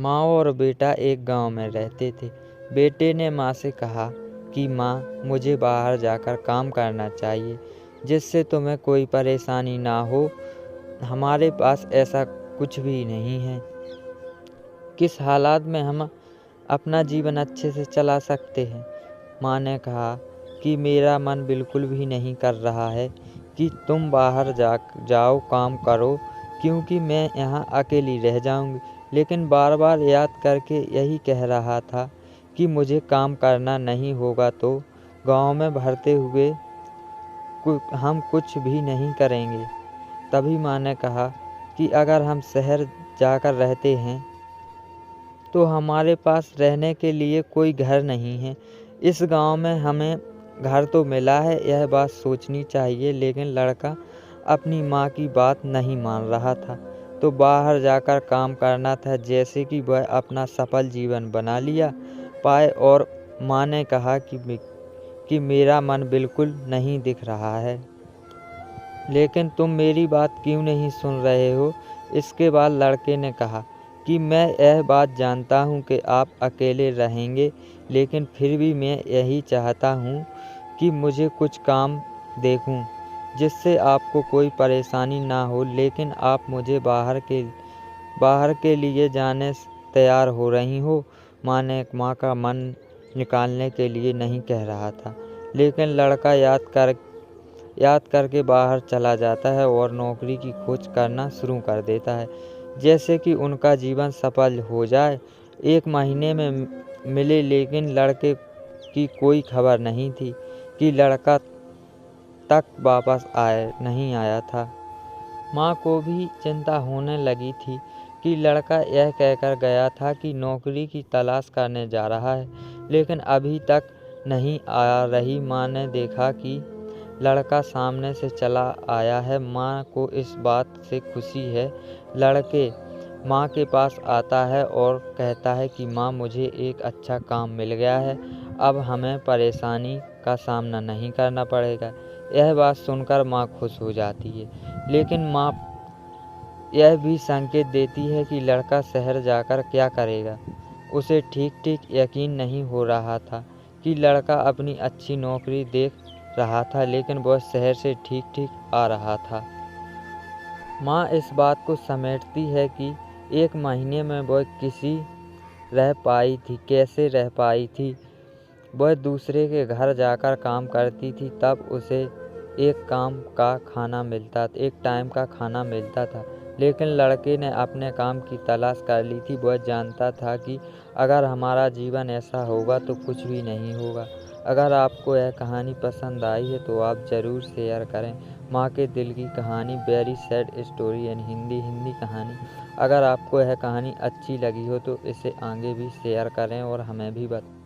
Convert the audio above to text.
माँ और बेटा एक गांव में रहते थे। बेटे ने माँ से कहा कि माँ, मुझे बाहर जाकर काम करना चाहिए जिससे तुम्हें कोई परेशानी ना हो। हमारे पास ऐसा कुछ भी नहीं है। किस हालात में हम अपना जीवन अच्छे से चला सकते हैं? माँ ने कहा कि मेरा मन बिल्कुल भी नहीं कर रहा है कि तुम बाहर जाओ काम करो, क्योंकि मैं यहाँ अकेली रह जाऊंगी। लेकिन बार बार याद करके यही कह रहा था कि मुझे काम करना नहीं होगा तो गांव में भरते हुए हम कुछ भी नहीं करेंगे। तभी माँ ने कहा कि अगर हम शहर जाकर रहते हैं तो हमारे पास रहने के लिए कोई घर नहीं है। इस गांव में हमें घर तो मिला है, यह बात सोचनी चाहिए। लेकिन लड़का अपनी माँ की बात नहीं मान रहा था, तो बाहर जाकर काम करना था, जैसे कि वह अपना सफल जीवन बना लिया पाए। और माँ ने कहा कि मेरा मन बिल्कुल नहीं दिख रहा है, लेकिन तुम मेरी बात क्यों नहीं सुन रहे हो? इसके बाद लड़के ने कहा कि मैं यह बात जानता हूँ कि आप अकेले रहेंगे, लेकिन फिर भी मैं यही चाहता हूँ कि मुझे कुछ काम देखूँ जिससे आपको कोई परेशानी ना हो। लेकिन आप मुझे बाहर के लिए जाने तैयार हो रही हो? माँ का मन निकालने के लिए नहीं कह रहा था, लेकिन लड़का याद करके बाहर चला जाता है और नौकरी की खोज करना शुरू कर देता है, जैसे कि उनका जीवन सफल हो जाए। 1 महीने में मिले, लेकिन लड़के की कोई खबर नहीं थी कि लड़का तक वापस नहीं आया था। माँ को भी चिंता होने लगी थी कि लड़का यह कहकर गया था कि नौकरी की तलाश करने जा रहा है, लेकिन अभी तक नहीं आ रही। माँ ने देखा कि लड़का सामने से चला आया है। माँ को इस बात से खुशी है। लड़के माँ के पास आता है और कहता है कि माँ, मुझे एक अच्छा काम मिल गया है, अब हमें परेशानी का सामना नहीं करना पड़ेगा। यह बात सुनकर माँ खुश हो जाती है, लेकिन माँ यह भी संकेत देती है कि लड़का शहर जाकर क्या करेगा। उसे ठीक यकीन नहीं हो रहा था कि लड़का अपनी अच्छी नौकरी देख रहा था, लेकिन वह शहर से ठीक आ रहा था। माँ इस बात को समेटती है कि 1 महीने में वह कैसे रह पाई थी। वह दूसरे के घर जाकर काम करती थी, तब उसे एक टाइम का खाना मिलता था। लेकिन लड़के ने अपने काम की तलाश कर ली थी। वह जानता था कि अगर हमारा जीवन ऐसा होगा तो कुछ भी नहीं होगा। अगर आपको यह कहानी पसंद आई है तो आप ज़रूर शेयर करें। माँ के दिल की कहानी, very sad story in Hindi कहानी। अगर आपको यह कहानी अच्छी लगी हो तो इसे आगे भी शेयर करें और हमें भी बताएं।